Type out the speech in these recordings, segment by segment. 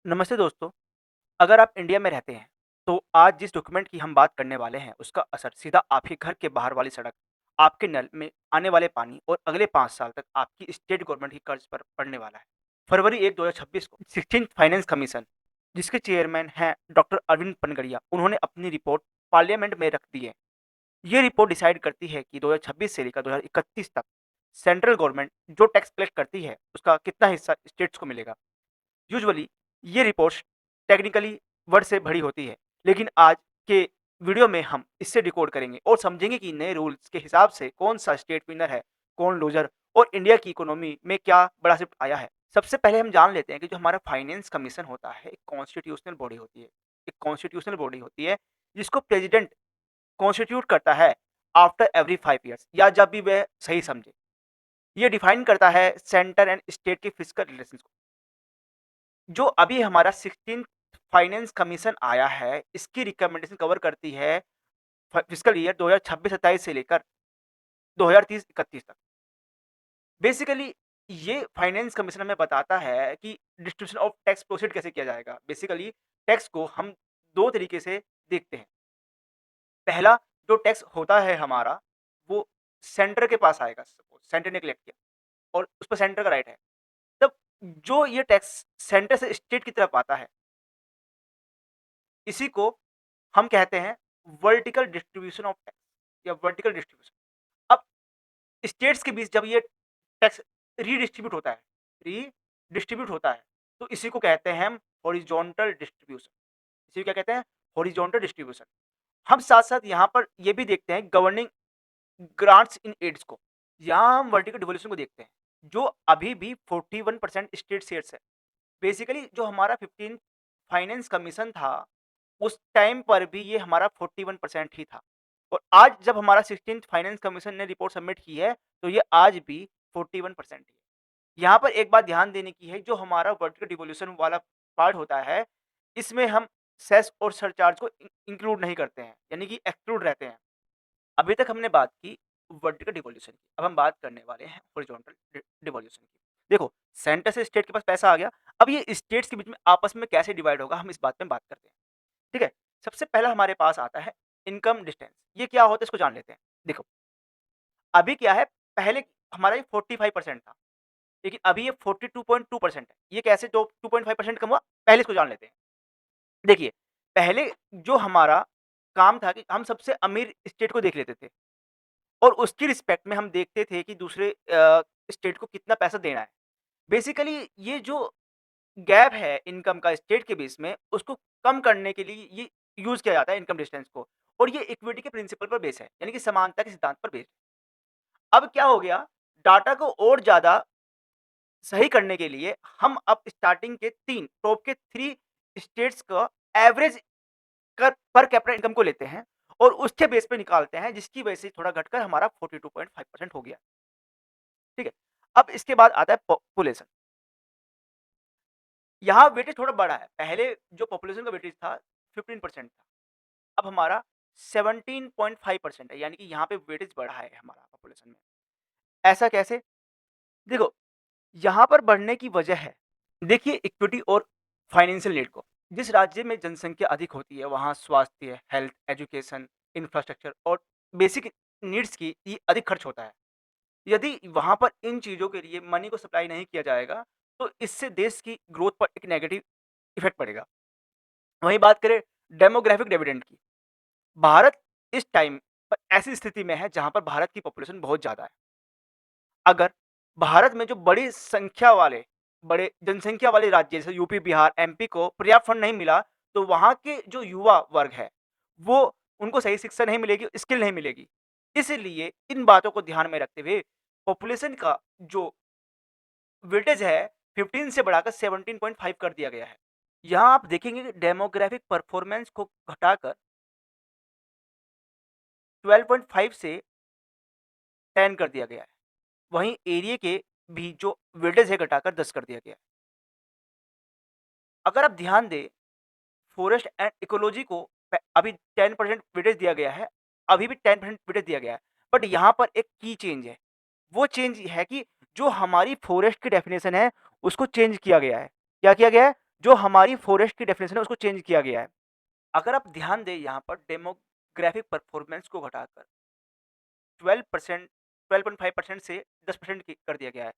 नमस्ते दोस्तों। अगर आप इंडिया में रहते हैं, तो आज जिस डॉक्यूमेंट की हम बात करने वाले हैं, उसका असर सीधा आपके घर के बाहर वाली सड़क, आपके नल में आने वाले पानी और अगले 5 साल तक आपकी स्टेट गवर्नमेंट की कर्ज पर पड़ने वाला है। फरवरी 1, 2026 को 16th फाइनेंस कमीशन, जिसके चेयरमैन हैं डॉक्टर अरविंद पनगड़िया, उन्होंने अपनी रिपोर्ट पार्लियामेंट में रख दी है। ये रिपोर्ट डिसाइड करती है कि 2026 से लेकर 2031 तक सेंट्रल गवर्नमेंट जो टैक्स कलेक्ट करती है, उसका कितना हिस्सा स्टेट्स को मिलेगा। यूजुअली ये रिपोर्ट्स टेक्निकली वर्ड से भरी होती है, लेकिन आज के वीडियो में हम इससे डिकोड करेंगे और समझेंगे कि नए रूल्स के हिसाब से कौन सा स्टेट विनर है, कौन लूजर और इंडिया की इकोनॉमी में क्या बड़ा शिफ्ट आया है। सबसे पहले हम जान लेते हैं कि जो हमारा फाइनेंस कमीशन होता है, एक कॉन्स्टिट्यूशनल बॉडी होती है। एक कॉन्स्टिट्यूशनल बॉडी होती है जिसको प्रेसिडेंट कॉन्स्टिट्यूट करता है आफ्टर एवरी 5 ईयर्स या जब भी वह सही समझे। ये डिफाइन करता है सेंटर एंड स्टेट के फिजिकल रिलेशंस को। जो अभी हमारा 16th फाइनेंस कमीशन आया है, इसकी रिकमेंडेशन कवर करती है फिस्कल ईयर 2026-27 से लेकर 2030-31 तक। बेसिकली ये फाइनेंस कमीशन हमें बताता है कि डिस्ट्रीब्यूशन ऑफ टैक्स प्रोसीड कैसे किया जाएगा। बेसिकली टैक्स को हम 2 तरीके से देखते हैं। पहला जो टैक्स होता है हमारा, वो सेंटर के पास आएगा, सपोज़ सेंटर ने कलेक्ट किया और उस पर सेंटर का राइट है। तब जो ये टैक्स सेंटर से स्टेट की तरफ आता है, इसी को हम कहते हैं वर्टिकल डिस्ट्रीब्यूशन ऑफ टैक्स या वर्टिकल डिस्ट्रीब्यूशन। अब स्टेट्स के बीच जब ये टैक्स रीडिस्ट्रीब्यूट होता है, तो इसी को कहते हैं हम हॉरिजॉन्टल डिस्ट्रीब्यूशन। इसी को क्या कहते हैं? Horizontal distribution. हम साथ-साथ यहाँ पर ये भी देखते हैं गवर्निंग ग्रांट्स इन एड्स को। यहाँ हम वर्टिकल डिवोल्यूशन को देखते हैं, जो अभी भी 41% स्टेट शेयर्स है। बेसिकली जो हमारा 15 फाइनेंस कमीशन था, उस टाइम पर भी ये हमारा 41% ही था और आज जब हमारा 16th फाइनेंस कमीशन ने रिपोर्ट सबमिट की है, तो ये आज भी 41% ही है। यहाँ पर एक बात ध्यान देने की है, जो हमारा वर्टिकल डिवोल्यूशन वाला पार्ट होता है, इसमें हम सेस और सरचार्ज को इंक्लूड नहीं करते हैं, यानी कि एक्सक्लूड रहते हैं। अभी तक हमने बात की वर्टिकल डिवोल्यूशन की, अब हम बात करने वाले हैं हॉरिजॉन्टल डिवोल्यूशन की। देखो, सेंटर से स्टेट के पास पैसा आ गया, अब ये स्टेट्स के बीच में आपस में कैसे डिवाइड होगा, हम इस बात में बात करते हैं। ठीक है? सबसे पहला हमारे पास आता है इनकम डिस्टेंस। ये क्या होता है, इसको जान लेते हैं। देखो, अभी क्या है, पहले हमारा ये 45% था, लेकिन अभी ये 42.2% है। ये कैसे दो 2.5% कम हुआ? पहले इसको जान लेते हैं। देखिए, पहले जो हमारा काम था कि हम सबसे अमीर स्टेट को देख लेते थे और उसकी रिस्पेक्ट में हम देखते थे कि दूसरे स्टेट को कितना पैसा देना है। बेसिकली ये जो गैप है इनकम का स्टेट के बेस में, उसको कम करने के लिए ये यूज़ किया जाता है इनकम डिस्टेंस को और ये इक्विटी के प्रिंसिपल पर बेस है, यानी कि समानता के सिद्धांत पर बेस है। अब क्या हो गया, डाटा को और ज़्यादा सही करने के लिए हम अब स्टार्टिंग के 3 टॉप के 3 स्टेट्स का एवरेज कर पर कैपिटा इनकम को लेते हैं और उसके बेस पे निकालते हैं, जिसकी वजह से थोड़ा घटकर हमारा 42.5% हो गया। ठीक है? अब इसके बाद आता है पॉपुलेशन। यहाँ वेटेज थोड़ा बढ़ा है। पहले जो पॉपुलेशन का वेटेज था 15% था। अब हमारा 17.5% है, यानी कि यहाँ पे वेटेज बढ़ा है हमारा पॉपुलेशन में। ऐसा कैसे? देखो, यहाँ पर बढ़ने की वजह है, देखिए इक्विटी और फाइनेंशियल नीड को। जिस राज्य में जनसंख्या अधिक होती है, वहाँ स्वास्थ्य, हेल्थ, एजुकेशन, इंफ्रास्ट्रक्चर और बेसिक नीड्स की ये अधिक खर्च होता है। यदि वहाँ पर इन चीज़ों के लिए मनी को सप्लाई नहीं किया जाएगा, तो इससे देश की ग्रोथ पर एक नेगेटिव इफ़ेक्ट पड़ेगा। वहीं बात करें डेमोग्राफिक डिविडेंड की, भारत इस टाइम पर ऐसी स्थिति में है जहाँ पर भारत की पॉपुलेशन बहुत ज़्यादा है। अगर भारत में जो बड़े जनसंख्या वाले राज्य जैसे यूपी, बिहार, एमपी को पर्याप्त फंड नहीं मिला, तो वहाँ के जो युवा वर्ग है, वो उनको सही शिक्षा नहीं मिलेगी, स्किल नहीं मिलेगी। इसलिए इन बातों को ध्यान में रखते हुए पॉपुलेशन का जो वेटेज है 15 से बढ़ाकर 17.5 कर दिया गया है। यहाँ आप देखेंगे कि डेमोग्राफिक परफॉर्मेंस को घटाकर 12.5 से 10 कर दिया गया है। वहीं एरिया के भी जो वेटेज है घटाकर 10 कर दिया गया है। अगर आप ध्यान दें, फॉरेस्ट एंड इकोलॉजी को अभी 10% वेटेज दिया गया है, अभी भी 10% वेटेज दिया गया है। बट यहाँ पर एक की चेंज है। वो चेंज है कि जो हमारी फॉरेस्ट की डेफिनेशन है, उसको चेंज किया गया है। क्या किया गया है? जो हमारी फॉरेस्ट की डेफिनेशन है उसको चेंज किया गया है। अगर आप ध्यान दें यहाँ पर डेमोग्राफिक परफॉर्मेंस को घटाकर 12% 12.5% से 10% कर दिया गया है।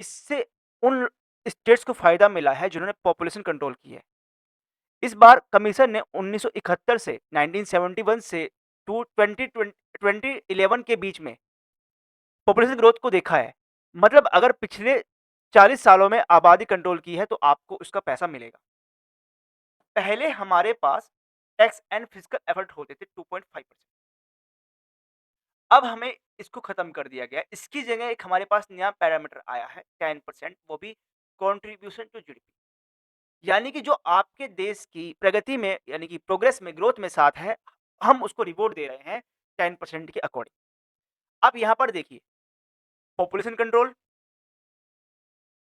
इससे उन स्टेट्स को फ़ायदा मिला है जिन्होंने पॉपुलेशन कंट्रोल की है। इस बार कमीशन ने 1971 से 1971 से टू 2011 के बीच में पॉपुलेशन ग्रोथ को देखा है। मतलब अगर पिछले 40 सालों में आबादी कंट्रोल की है तो आपको उसका पैसा मिलेगा। पहले हमारे पास टैक्स एंड फिजिकल एफर्ट होते थे 2.5%। अब हमें इसको खत्म कर दिया गया। इसकी जगह एक हमारे पास नया पैरामीटर आया है 10%, वो भी कंट्रीब्यूशन टू जीडीपी। यानी कि जो आपके देश की प्रगति में यानी कि प्रोग्रेस में ग्रोथ में साथ है, हम उसको रिवॉर्ड दे रहे हैं 10% के अकॉर्डिंग। अब यहाँ पर देखिए पॉपुलेशन कंट्रोल,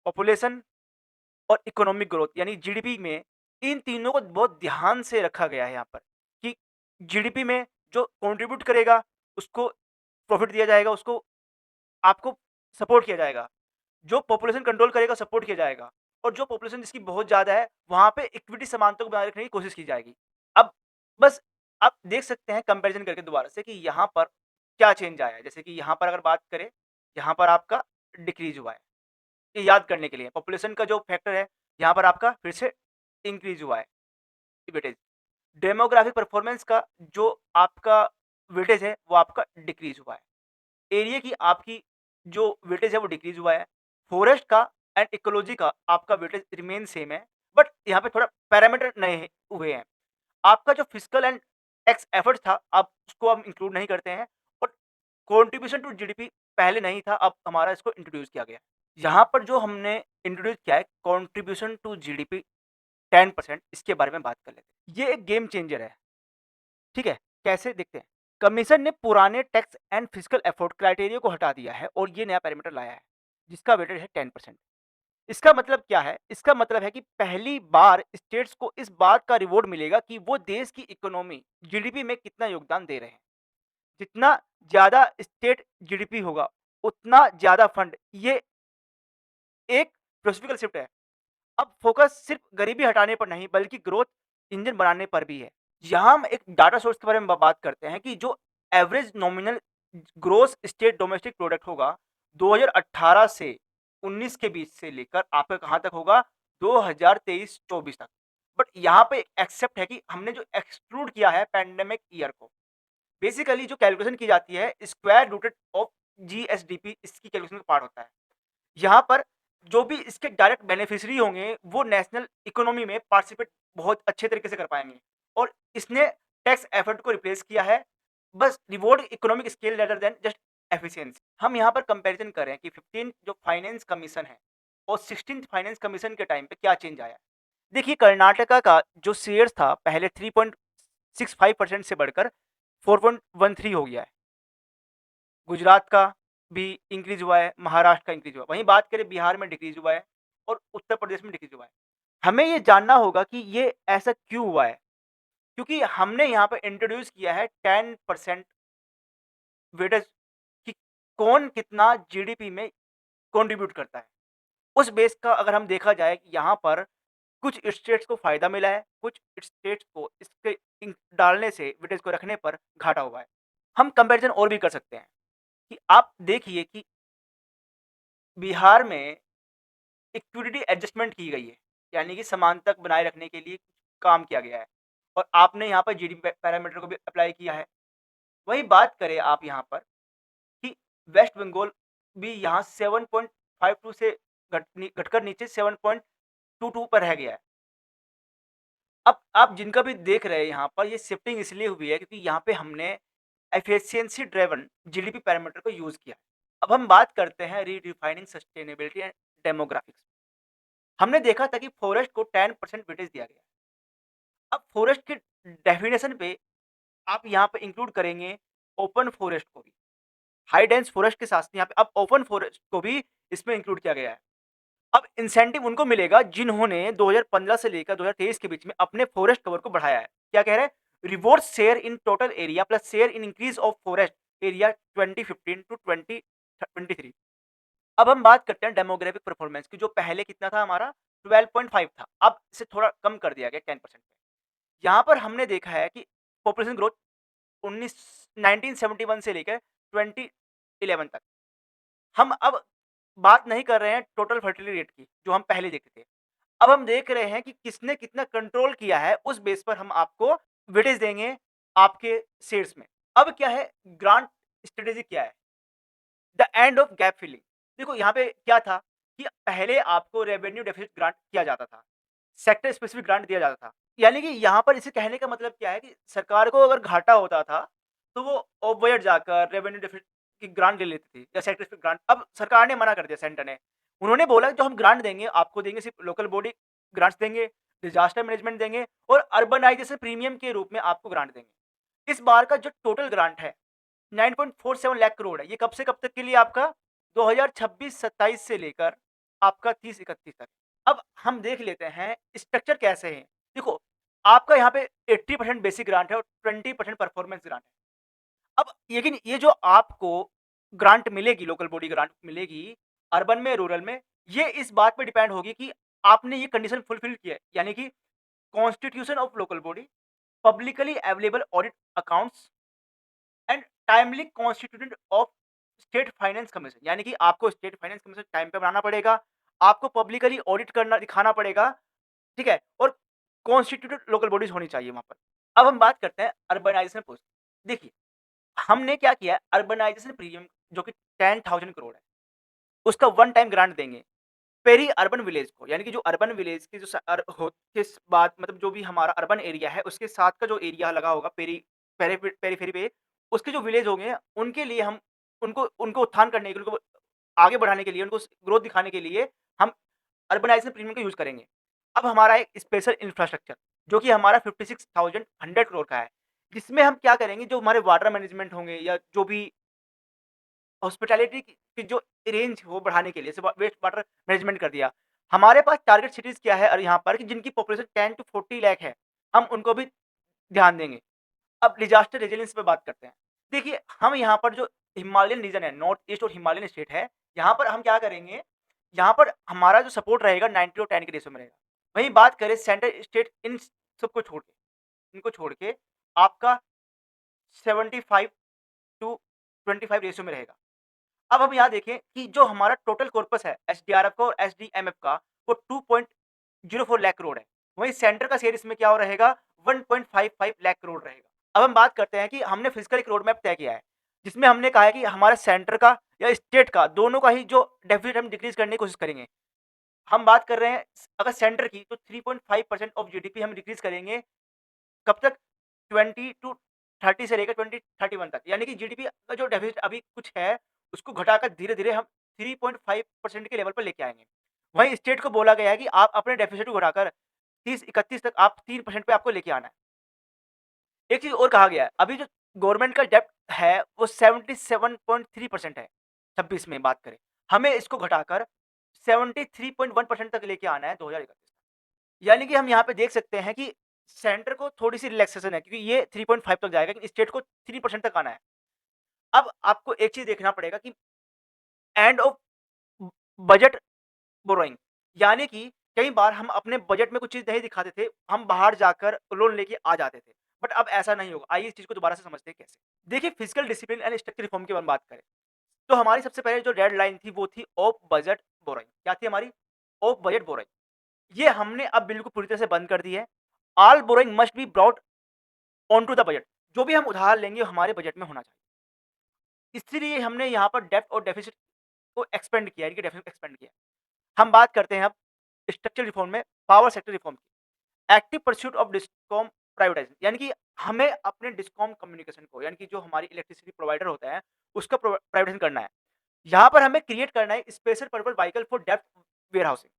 पॉपुलेशन और इकोनॉमिक ग्रोथ यानी जीडीपी में इन तीनों को बहुत ध्यान से रखा गया है यहाँ पर कि जीडीपी में जो कंट्रीब्यूट करेगा उसको प्रॉफिट दिया जाएगा, उसको आपको सपोर्ट किया जाएगा। जो पॉपुलेशन कंट्रोल करेगा सपोर्ट किया जाएगा और जो पॉपुलेशन जिसकी बहुत ज़्यादा है वहाँ पे इक्विटी समानता को बनाए रखने की कोशिश की जाएगी। अब बस आप देख सकते हैं कंपैरिज़न करके दोबारा से कि यहाँ पर क्या चेंज आया है। जैसे कि यहाँ पर अगर बात करें, यहाँ पर आपका डिक्रीज़ हुआ है। ये याद करने के लिए पॉपुलेशन का जो फैक्टर है, यहाँ पर आपका फिर से इंक्रीज़ हुआ है वेटेज। डेमोग्राफिक परफॉर्मेंस का जो आपका वेटेज है वो आपका डिक्रीज़ हुआ है। एरिया की आपकी जो वेटेज है वो डिक्रीज़ हुआ है। फॉरेस्ट का एंड इकोलॉजी का आपका वेटेज रिमेन सेम है, बट यहाँ पे थोड़ा पैरामीटर नए हुए हैं। आपका जो फिजिकल एंड टैक्स एफर्ट था, अब उसको हम इंक्लूड नहीं करते हैं और कंट्रीब्यूशन टू जीडीपी पहले नहीं था, अब हमारा इसको इंट्रोड्यूस किया गया है। यहाँ पर जो हमने इंट्रोड्यूस किया है कंट्रीब्यूशन टू जीडीपी 10%, इसके बारे में बात कर लेते हैं। ये एक गेम चेंजर है, ठीक है? कैसे देखते हैं। कमीशन ने पुराने tax and physical effort criteria को हटा दिया है और ये नया पैरामीटर लाया है, जिसका वेटेज है 10%। इसका मतलब क्या है? इसका मतलब है कि पहली बार स्टेट्स को इस बात का रिवॉर्ड मिलेगा कि वो देश की इकोनॉमी, जीडीपी में कितना योगदान दे रहे हैं। जितना ज़्यादा स्टेट जीडीपी होगा, उतना ज़्यादा फंड। ये एक फिलॉसफिकल शिफ्ट है। अब फोकस सिर्फ गरीबी हटाने पर नहीं बल्कि ग्रोथ इंजन बनाने पर भी है। यहाँ हम एक डाटा सोर्स के बारे में बात करते हैं कि जो average nominal gross state domestic product होगा 2018 से 19 के बीच से लेकर आपका कहाँ तक होगा 2023-24 तक। बट यहाँ पे एक्सेप्ट है कि हमने जो एक्सक्लूड किया है पैंडेमिक ईयर को। बेसिकली जो कैलकुलेशन की जाती है स्क्वायर रूटेड ऑफ जीएसडीपी, इसकी कैलकुलेशन का पार्ट होता है। यहाँ पर जो भी इसके डायरेक्ट बेनिफिशियरी होंगे वो नेशनल इकोनॉमी में पार्टिसिपेट बहुत अच्छे तरीके से कर पाएंगे और इसने टैक्स एफर्ट को रिप्लेस किया है। बस reward economic scale rather than just efficiency. हम यहाँ पर कंपैरिजन करें कि 15 जो फाइनेंस कमीशन है और 16th फाइनेंस कमीशन के टाइम पे क्या चेंज आया। देखिए कर्नाटका का जो शेयर था पहले 3.65% से बढ़कर 4.13 हो गया है। गुजरात का भी इंक्रीज हुआ है, महाराष्ट्र का इंक्रीज हुआ है। वहीं बात करें बिहार में डिक्रीज हुआ है और उत्तर प्रदेश में डिक्रीज हुआ है। हमें ये जानना होगा कि ये ऐसा क्यों हुआ है? क्योंकि हमने यहाँ पे इंट्रोड्यूस किया है 10% वेटेज कि कौन कितना जीडीपी में कंट्रीब्यूट करता है। उस बेस का अगर हम देखा जाए कि यहाँ पर कुछ स्टेट्स को फ़ायदा मिला है, कुछ स्टेट्स को इसके डालने से वेटेज को रखने पर घाटा हुआ है। हम कंपैरिजन और भी कर सकते हैं कि आप देखिए कि बिहार में इक्विटी एडजस्टमेंट की गई है, यानी कि समानता बनाए रखने के लिए काम किया गया है और आपने यहाँ पर जीडीपी पैरामीटर को भी अप्लाई किया है। वहीं बात करें आप यहाँ पर कि वेस्ट बंगाल भी यहाँ 7.52 से घटकर नीचे 7.22 पर रह गया है। अब आप जिनका भी देख रहे हैं यहाँ पर ये शिफ्टिंग इसलिए हुई है क्योंकि यहाँ पे हमने एफिशिएंसी ड्रिवन जीडीपी पैरामीटर को यूज़ किया है। अब हम बात करते हैं रीडिफाइनिंग सस्टेनेबिलिटी एंड डेमोग्राफिक्स। हमने देखा था कि फॉरेस्ट को 10% वेटेज दिया गया। अब फॉरेस्ट के डेफिनेशन पे आप यहाँ पे इंक्लूड करेंगे ओपन फॉरेस्ट को भी। हाई डेंस फॉरेस्ट के साथ यहाँ पे अब ओपन फॉरेस्ट को भी इसमें इंक्लूड किया गया है। अब इंसेंटिव उनको मिलेगा जिन्होंने 2015 से लेकर 2023 के बीच में अपने फॉरेस्ट कवर को बढ़ाया है। क्या कह रहे हैं? Reward share in total area plus share in increase of forest area 2015 to 2023। अब हम बात करते हैं डेमोग्राफिक परफॉर्मेंस की, जो पहले कितना था हमारा 12.5 था, अब इसे थोड़ा कम कर दिया गया 10% पे। यहाँ पर हमने देखा है कि पॉपुलेशन ग्रोथ 1971 से लेकर 2011 तक, हम अब बात नहीं कर रहे हैं टोटल फर्टिलिटी रेट की, जो हम पहले देखते थे। अब हम देख रहे हैं कि किसने कितना कंट्रोल किया है, उस बेस पर हम आपको वेटेज देंगे आपके शेयर्स में। अब क्या है, ग्रांट स्ट्रेटेजी क्या है? The end of gap filling. देखो यहाँ पे क्या था कि पहले आपको रेवेन्यू डेफिसिट ग्रांट किया जाता था, सेक्टर स्पेसिफिक ग्रांट दिया जाता था। यानी कि यहाँ पर इसे कहने का मतलब क्या है कि सरकार को अगर घाटा होता था, तो वो ओवरहेड जाकर रेवेन्यू डेफिसिट की ग्रांट ले लेती थी या सेक्टर स्पेसिफिक ग्रांट। अब सरकार ने मना कर दिया, सेंटर ने। उन्होंने बोला जो हम ग्रांट देंगे, आपको देंगे सिर्फ लोकल बॉडी ग्रांट्स देंगे, डिजास्टर मैनेजमेंट देंगे और अर्बनाइजेशन प्रीमियम के रूप में आपको ग्रांट देंगे। इस बार का जो टोटल ग्रांट है 9.47 लाख करोड़ है। ये कब से कब तक के लिए आपका 2026-27 से लेकर आपका 30-31 तक। अब हम देख लेते हैं स्ट्रक्चर कैसे है। देखो, आपका यहाँ पे 80% बेसिक ग्रांट है और 20% परफॉर्मेंस ग्रांट है। अब लेकिन ये जो आपको ग्रांट मिलेगी, लोकल बॉडी ग्रांट मिलेगी, अर्बन में, रूरल में, ये इस बात पे डिपेंड होगी कि आपने ये कंडीशन फुलफिल किया है। यानी कि constitution of local body, publicly available audit accounts and timely constituted of state finance commission. यानी कि आपको स्टेट फाइनेंस कमीशन टाइम पे बनाना पड़ेगा, आपको पब्लिकली ऑडिट करना दिखाना पड़ेगा, ठीक है? और कॉन्स्टिट्यूटेड लोकल बॉडीज होनी चाहिए वहां पर। अब हम बात करते हैं अर्बनाइजेशन पोस्ट। देखिए, हमने क्या किया है, अर्बनाइजेशन प्रीमियम जो कि 10,000 करोड़ है, उसका वन टाइम ग्रांट देंगे पेरी अर्बन विलेज को। यानी कि जो अर्बन विलेज की जो के बाद, मतलब जो भी हमारा अर्बन एरिया है उसके साथ का जो एरिया लगा होगा पेरीफेरी पे, उसके जो विलेज होंगे उनके लिए हम उनको उनको उत्थान करने के लिए, उनको आगे बढ़ाने के लिए, उनको ग्रोथ दिखाने के लिए हम अर्बनाइजेशन प्रीमियम का यूज करेंगे। अब हमारा एक स्पेशल इंफ्रास्ट्रक्चर जो कि हमारा 56,100 करोड़ का है, जिसमें हम क्या करेंगे, जो हमारे वाटर मैनेजमेंट होंगे या जो भी हॉस्पिटैलिटी की जो रेंज वो बढ़ाने के लिए जैसे वेस्ट वाटर मैनेजमेंट कर दिया। हमारे पास टारगेट सिटीज़ क्या है और यहाँ पर कि जिनकी पॉपुलेशन 10 टू 40 लाख है, हम उनको भी ध्यान देंगे। अब डिजास्टर रेजिलियंस पे बात करते हैं। देखिए, हम यहाँ पर जो हिमालयन रीजन है, नॉर्थ ईस्ट और हिमालयन स्टेट है, यहाँ पर हम क्या करेंगे, यहाँ पर हमारा जो सपोर्ट रहेगा 90 और 10 के रेशियो में रहेगा। वहीं बात करें सेंट्रल स्टेट, इन सबको छोड़ के, इनको छोड़ के आपका 75 टू 25 रेशियो में रहेगा। अब हम यहाँ देखें कि जो हमारा टोटल कॉर्पस है एसडीआरएफ का और एसडीएमएफ का, वो 2.04 लाख करोड़ है। वहीं सेंटर का शेयर इसमें क्या हो रहेगा, 1.55 लाख करोड़ रहेगा। अब हम बात करते हैं कि हमने फिजिकल एक रोड मैप तय किया है, जिसमें हमने कहा है कि हमारा सेंटर का या स्टेट का, दोनों का ही जो डेफिसिट हम डिक्रीज करने की कोशिश करेंगे। हम बात कर रहे हैं अगर सेंटर की, तो 3.5% ऑफ जीडीपी हम डिक्रीज करेंगे। कब तक? 20 टू 30 से लेकर 2031 तक। यानी कि जीडीपी का जो डेफिसिट अभी कुछ है, उसको घटाकर धीरे-धीरे हम 3.5% के लेवल पर लेके आएँगे। वहीं स्टेट को बोला गया है कि आप अपने डेफिसिट को घटाकर 30-31 तक आप 3% पे आपको लेके आना है। एक चीज़ और कहा गया है, अभी जो गवर्नमेंट का डेब्ट है, वो 77.3% है, 26 में बात करें। हमें इसको घटाकर 73.1% तक लेके आना है 2031 तक। यानी कि हम यहाँ पे देख सकते हैं कि सेंटर को थोड़ी-सी रिलैक्सेशन है, क्योंकि ये 3.5 तक जाएगा, लेकिन स्टेट को 3% तक आना है। अब आपको एक चीज़ देखना पड़ेगा कि एंड ऑफ बजट बोरोइंग, यानी कि कई बार हम अपने बजट में कुछ चीज़ नहीं दिखाते थे, हम बाहर जाकर लोन लेके आ जाते थे। बट अब ऐसा नहीं होगा। आइए इस चीज़ को दोबारा से समझते हैं कैसे। देखिए, physical discipline and structure reform की हम बात करें, तो हमारी सबसे पहले जो रेड लाइन थी वो थी ऑफ बजट बोरोइंग। क्या थी हमारी? Of budget borrowing. ये हमने अब बिल्कुल पूरी तरह से बंद कर दी है। All borrowing must be brought on to the budget. जो भी हम उधार लेंगे, वो हमारे बजट में होना चाहिए। इसीलिए हमने यहाँ पर डेब्ट और डेफिसिट को एक्सपेंड किया है, इनके डेफिसिट एक्सपेंड किया है। हम बात करते हैं अब स्ट्रक्चरल रिफॉर्म में पावर सेक्टर रिफॉर्म की। Active pursuit of discom privatisation, यानी कि हमें अपने डिस्कॉम कम्युनिकेशन को, यानी कि जो हमारी इलेक्ट्रिसिटी प्रोवाइडर होता है, उसका प्राइवेटाइजेशन करना है। यहाँ पर हमें क्रिएट करना है special purpose vehicle for depth warehousing,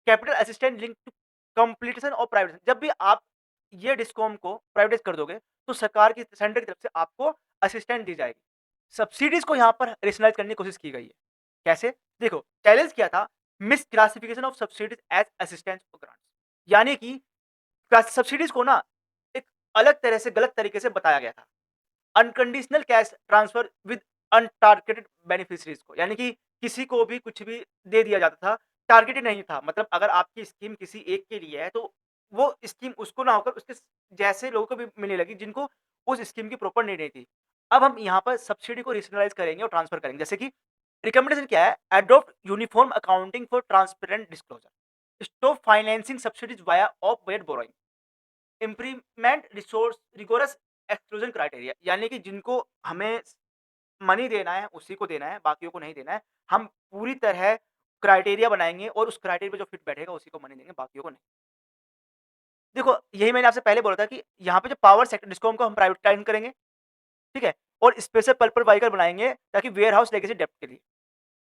capital assistant link to completion of privatisation. जब भी आप ये डिस्कॉम को प्राइवेटाइज कर दोगे, तो सरकार की, सेंटर की तरफ से आपको असिस्टेंट दी जाएगी। सब्सिडीज को यहाँ पर रेशनलाइज करने की कोशिश की गई है। कैसे? देखो, चैलेंज क्या था, misclassification of subsidies as assistance और ग्रांट्स। यानी कि सब्सिडीज को ना एक अलग तरह से, गलत तरीके से बताया गया था। Unconditional cash transfer with untargeted beneficiaries को, यानी कि किसी को भी कुछ भी दे दिया जाता था टारगेटेड नहीं था। मतलब अगर आपकी स्कीम किसी एक के लिए है, तो वो स्कीम उसको ना होकर उसके जैसे लोगों को भी मिलने लगी जिनको उस स्कीम की प्रॉपर नीड नहीं थी। अब हम यहाँ पर सब्सिडी को रेशनलाइज़ करेंगे और ट्रांसफ़र करेंगे। जैसे कि रिकमेंडेशन क्या है? Adopt uniform accounting for transparent disclosure. Stop financing subsidies via of weight borrowing. Implement resource rigorous exclusion criteria, यानी कि जिनको हमें मनी देना है उसी को देना है, बाकियों को नहीं देना है। हम पूरी तरह क्राइटेरिया बनाएँगे और उस क्राइटेरिया पे जो फिट बैठेगा उसी को मनी देंगे, बाकियों को नहीं। देखो, यही मैंने आपसे पहले बोला था कि यहाँ पे जो पावर सेक्टर डिस्कॉम को हम प्राइवेटाइज़ करेंगे, ठीक है? और स्पेशल पर्पल व्हीकल बनाएँगे ताकि वेयरहाउस लेगेसी डेब्ट के लिए।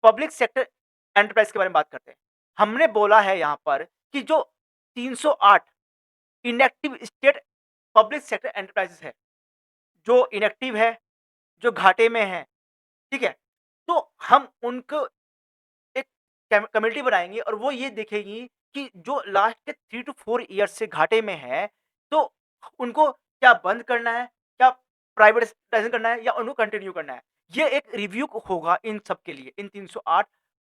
पब्लिक सेक्टर एंटरप्राइज़ के बारे में बात करते हैं। हमने बोला है यहाँ पर कि जो 308 inactive state public sector enterprises है, जो इनएक्टिव है, जो घाटे में है, ठीक है? तो हम उनको एक कमेटी बनाएँगे और वो ये देखेगी कि जो लास्ट के 3 टू 4 ईयर्स से घाटे में है, तो उनको क्या बंद करना है, क्या प्राइवेटाइज़ेशन करना है या उनको कंटिन्यू करना है। ये एक रिव्यू होगा इन सब के लिए, इन 308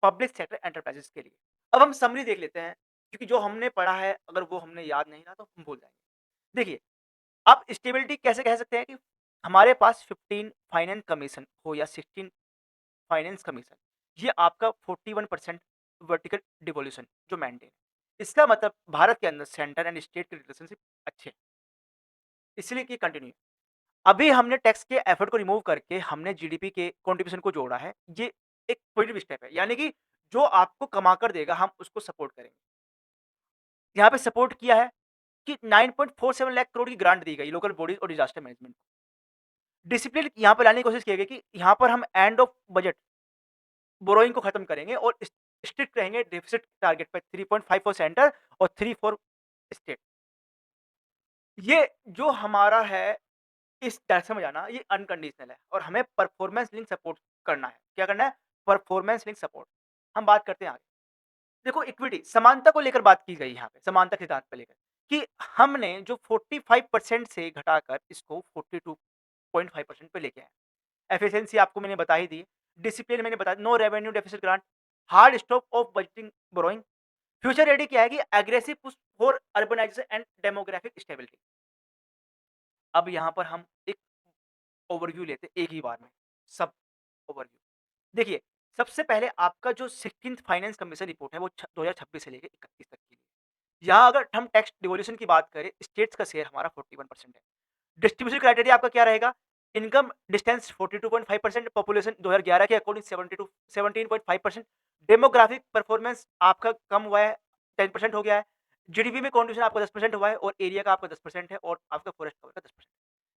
पब्लिक सेक्टर एंटरप्राइज़ेज़ के लिए। अब हम समरी देख लेते हैं, क्योंकि जो हमने पढ़ा है अगर वो हमने याद नहीं रहा तो हम भूल जाएँगे। देखिए, आप स्टेबिलिटी कैसे कह सकते हैं कि हमारे पास 15 फाइनेंस कमीशन हो या 16 फाइनेंस कमीशन, ये आपका 41% वर्टिकल डिवोल्यूशन जो मेंटेन है। इसका मतलब भारत के अंदर सेंटर एंड स्टेट के रिलेशनशिप अच्छे हैं, इसलिए कि कंटिन्यू। अभी हमने टैक्स के एफर्ट को रिमूव करके हमने जीडीपी के कंट्रीब्यूशन को जोड़ा है। ये एक पॉजिटिव स्टेप है, यानी कि जो आपको कमा कर देगा हम उसको सपोर्ट करेंगे। यहाँ पे सपोर्ट किया है कि 9.47 लाख करोड़ की ग्रांट दी गई लोकल बॉडीज और डिजास्टर मैनेजमेंट को। डिसिप्लिन यहाँ पे लाने की कोशिश की गई कि यहाँ पर हम एंड ऑफ बजट बोरोइंग को खत्म करेंगे और स्ट्रिक्ट रहेंगे डेफिसिट टारगेट पे 3.5 फॉर सेंटर और 3 फॉर स्टेट। ये जो हमारा है इस डायरेक्शन में जाना ये अनकंडीशनल है और हमें परफॉर्मेंस लिंक सपोर्ट करना है। क्या करना है? Performance link support. हम बात करते हैं आगे। देखो, इक्विटी समानता को लेकर बात की गई यहाँ पे, समानता के सिद्धांत पे लेकर कि हमने जो 45% से घटाकर इसको 42.5% पे लेके आए। एफिशिएंसी आपको मैंने बता ही दी। डिसिप्लिन मैंने बता दी, no revenue deficit grant, hard stop of budgeting borrowing. Future ready क्या है कि aggressive push for urbanization and demographic stability. अब यहाँ पर हम एक ओवरव्यू लेते हैं एक ही बार में, सब ओवरव्यू। देखिए, सबसे पहले आपका जो 16th फाइनेंस कमीशन रिपोर्ट है वो 2026 से लेके 31 तक की है। यहाँ अगर हम टैक्स डिवोल्यूशन की बात करें, स्टेट्स का शेयर हमारा 41% है। डिस्ट्रीब्यूशन क्राइटेरिया आपका क्या रहेगा? इनकम डिस्टेंस 42.5%, पॉपुलेशन 2011 के अकॉर्डिंग 17.5%। डेमोग्राफिक परफॉर्मेंस आपका कम हुआ है, 10% हो गया है। जीडीपी में कंट्रीब्यूशन आपका 10% हुआ है और एरिया का आपका 10% है और आपका फॉरेस्ट कवर का 10%।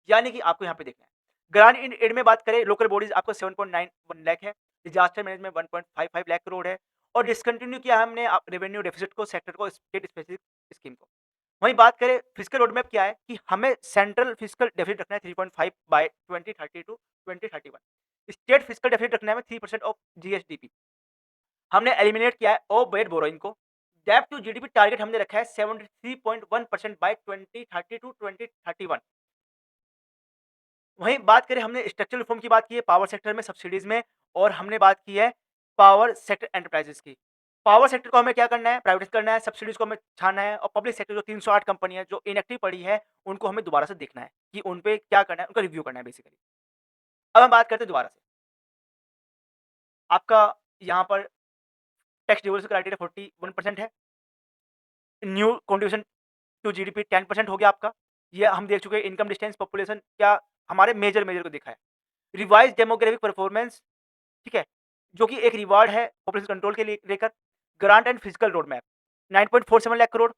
यानी कि आपको यहाँ पे देखना है। ग्रांट इन एड में बात करें, लोकल बॉडीज आपको 7.91 लाख है, डिजास्टर मैनेजमेंट 1.55 लाख करोड़ है और डिसकंटिन्यू किया हमने रेवेन्यू डेफिसिट को, सेक्टर को, स्टेट स्पेसिफिक स्कीम को। वहीं बात करें फिस्कल रोड मैप क्या है कि हमें सेंट्रल फिस्कल डेफिसिट रखना है 3.5 by 2030 to 2031। State fiscal deficit रखना है 3% ऑफ जीएसडीपी। हमने एलिमिनेट किया है ओवरहेड बोरोइंग को। डेब्ट टू जीडीपी टारगेट हमने रखा है 73.1% बाय 2030 टू 2031। वहीं बात करें हमने स्ट्रक्चरल रिफॉर्म की बात की है पावर सेक्टर में, सब्सिडीज में, और हमने बात की है पावर सेक्टर एंटरप्राइजेस की। पावर सेक्टर को हमें क्या करना है? प्राइवेटाइज करना है, सब्सिडीज को हमें छानना है और पब्लिक सेक्टर जो 308 कंपनियां जो इनएक्टिव पड़ी है उनको हमें दोबारा से देखना है कि उन पे क्या करना है, उनका रिव्यू करना है बेसिकली। अब हम बात करते हैं दोबारा से। आपका यहाँ पर टैक्स डिवोल्यूशन क्राइटेरिया 41% है। न्यू कंट्रीब्यूशन टू जीडीपी 10% हो गया आपका। ये हम देख चुके हैं। इनकम डिस्टेंस पॉपुलेशन क्या हमारे मेजर को देखा है। रिवाइज डेमोग्राफिक परफॉर्मेंस, ठीक है, जो कि एक रिवार्ड है पॉपुलेशन कंट्रोल के लिए लेकर। Grant and physical road map 9.47 lakh crore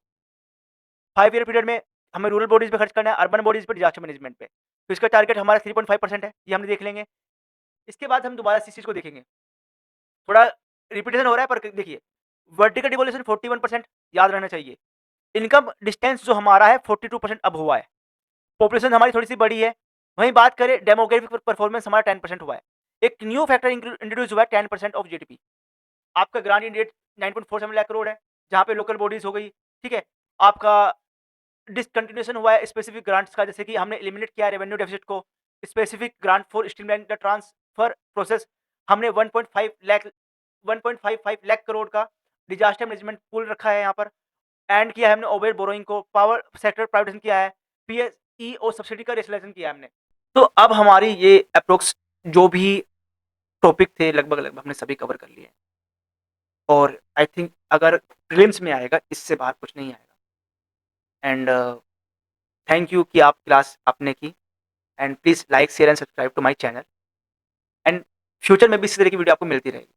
5 year period में हमें रूरल बॉडीज पे खर्च करना है, अर्बन बॉडीज पे, डिजास्टर मैनेजमेंट पे। तो इसका टारगेट हमारा 3.5% है, ये हम देख लेंगे। इसके बाद हम दोबारा इस चीज को देखेंगे। थोड़ा रिपीटेशन हो रहा है पर देखिए, वर्टिकल डिवोल्यूशन 41% याद रहना चाहिए। इनकम डिस्टेंस जो हमारा है 42% अब हुआ है। पॉपुलेशन हमारी थोड़ी सी बड़ी है। वहीं बात करें डेमोग्राफिक परफॉर्मेंस हमारा 10% हुआ है। एक न्यू फैक्टर इंट्रोड्यूस हुआ है 10% ऑफ जीडीपी। आपका grant in rate 9.47 lakh crore है, जहाँ पे लोकल बॉडीज हो गई, ठीक है। आपका डिसकंटिन्यूएशन हुआ है स्पेसिफिक ग्रांट्स का, जैसे कि हमने एलिमिनेट किया रेवेन्यू डेफिसिट को। Specific grant for streamline the transfer process हमने 1.55 लाख करोड़ का डिजास्टर मैनेजमेंट पूल रखा है यहाँ पर, एंड किया है हमने ओवर बोरोइंग को, पावर सेक्टर प्राइवेटाइजेशन किया है, पीएसई और सब्सिडी का रेशनलाइजेशन किया है हमने। तो अब हमारी ये अप्रोक्स जो भी टॉपिक थे लगभग हमने सभी कवर कर लिए हैं, और आई थिंक अगर प्रीलिम्स में आएगा इससे बाहर कुछ नहीं आएगा। एंड थैंक यू कि आप क्लास आपने की, and please like share and subscribe to my channel, and future में भी इसी तरह की वीडियो आपको मिलती रहेगी।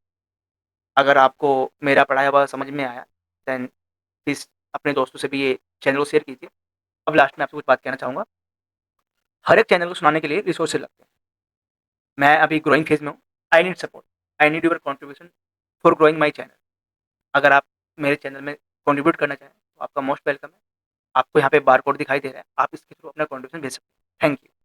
अगर आपको मेरा पढ़ाया हुआ समझ में आया देन प्लीज़ अपने दोस्तों से भी ये चैनल को शेयर कीजिए। अब लास्ट में आपसे कुछ बात कहना चाहूँगा, हर एक चैनल को सुनाने के लिए रिसोर्सेज लगते हैं। मैं अभी ग्रोइंग फेज में हूँ, I need support, I need your contribution for growing my channel. अगर आप मेरे चैनल में कंट्रीब्यूट करना चाहें तो आपका मोस्ट वेलकम है। आपको यहाँ पे बारकोड दिखाई दे रहा है, आप इसके थ्रू अपना कंट्रीब्यूशन भेज सकते हैं। Thank you.